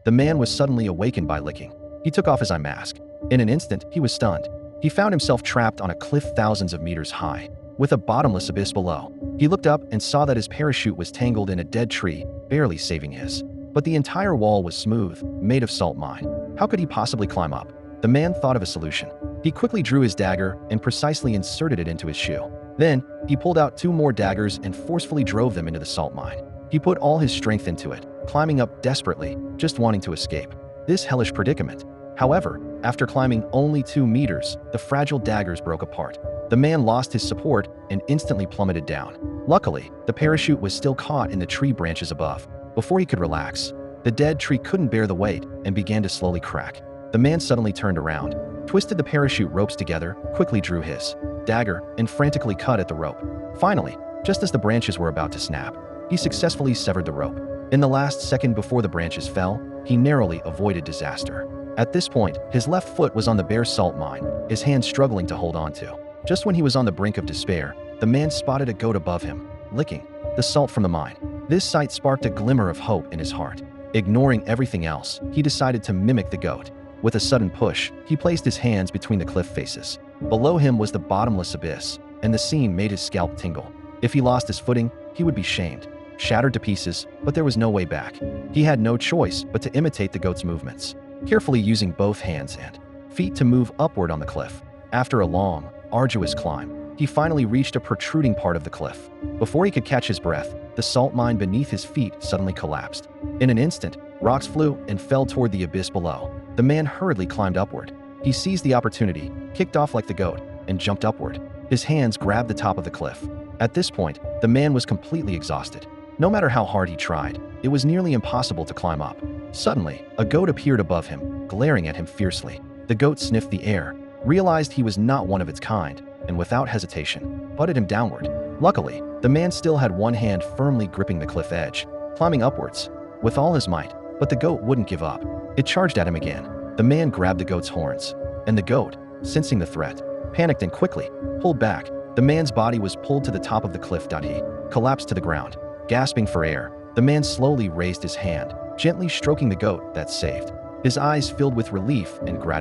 the man was suddenly awakened by licking. He took off his eye mask. In an instant, he was stunned. He found himself trapped on a cliff thousands of meters high, with a bottomless abyss below. He looked up and saw that his parachute was tangled in a dead tree, barely saving his. But the entire wall was smooth, made of salt mine. How could he possibly climb up? The man thought of a solution. He quickly drew his dagger and precisely inserted it into his shoe. Then, he pulled out 2 more daggers and forcefully drove them into the salt mine. He put all his strength into it, climbing up desperately, just wanting to escape this hellish predicament. However, after climbing only 2 meters, the fragile daggers broke apart. The man lost his support and instantly plummeted down. Luckily, the parachute was still caught in the tree branches above. Before he could relax, the dead tree couldn't bear the weight and began to slowly crack. The man suddenly turned around, twisted the parachute ropes together, quickly drew his dagger, and frantically cut at the rope. Finally, just as the branches were about to snap, he successfully severed the rope. In the last second before the branches fell, he narrowly avoided disaster. At this point, his left foot was on the bare salt mine, his hand struggling to hold on to. Just when he was on the brink of despair, the man spotted a goat above him, licking the salt from the mine. This sight sparked a glimmer of hope in his heart. Ignoring everything else, he decided to mimic the goat. With a sudden push, he placed his hands between the cliff faces. Below him was the bottomless abyss, and the scene made his scalp tingle. If he lost his footing, he would be shamed, shattered to pieces, but there was no way back. He had no choice but to imitate the goat's movements, carefully using both hands and feet to move upward on the cliff. After a long, arduous climb, he finally reached a protruding part of the cliff. Before he could catch his breath, the salt mine beneath his feet suddenly collapsed. In an instant, rocks flew and fell toward the abyss below. The man hurriedly climbed upward. He seized the opportunity, kicked off like the goat, and jumped upward. His hands grabbed the top of the cliff. At this point, the man was completely exhausted. No matter how hard he tried, it was nearly impossible to climb up. Suddenly, a goat appeared above him, glaring at him fiercely. The goat sniffed the air, realized he was not one of its kind, and without hesitation, butted him downward. Luckily, the man still had one hand firmly gripping the cliff edge, climbing upwards with all his might, but the goat wouldn't give up. It charged at him again. The man grabbed the goat's horns, and the goat, sensing the threat, panicked and quickly pulled back. The man's body was pulled to the top of the cliff. He collapsed to the ground. Gasping for air, the man slowly raised his hand, gently stroking the goat that saved. His eyes filled with relief and gratitude.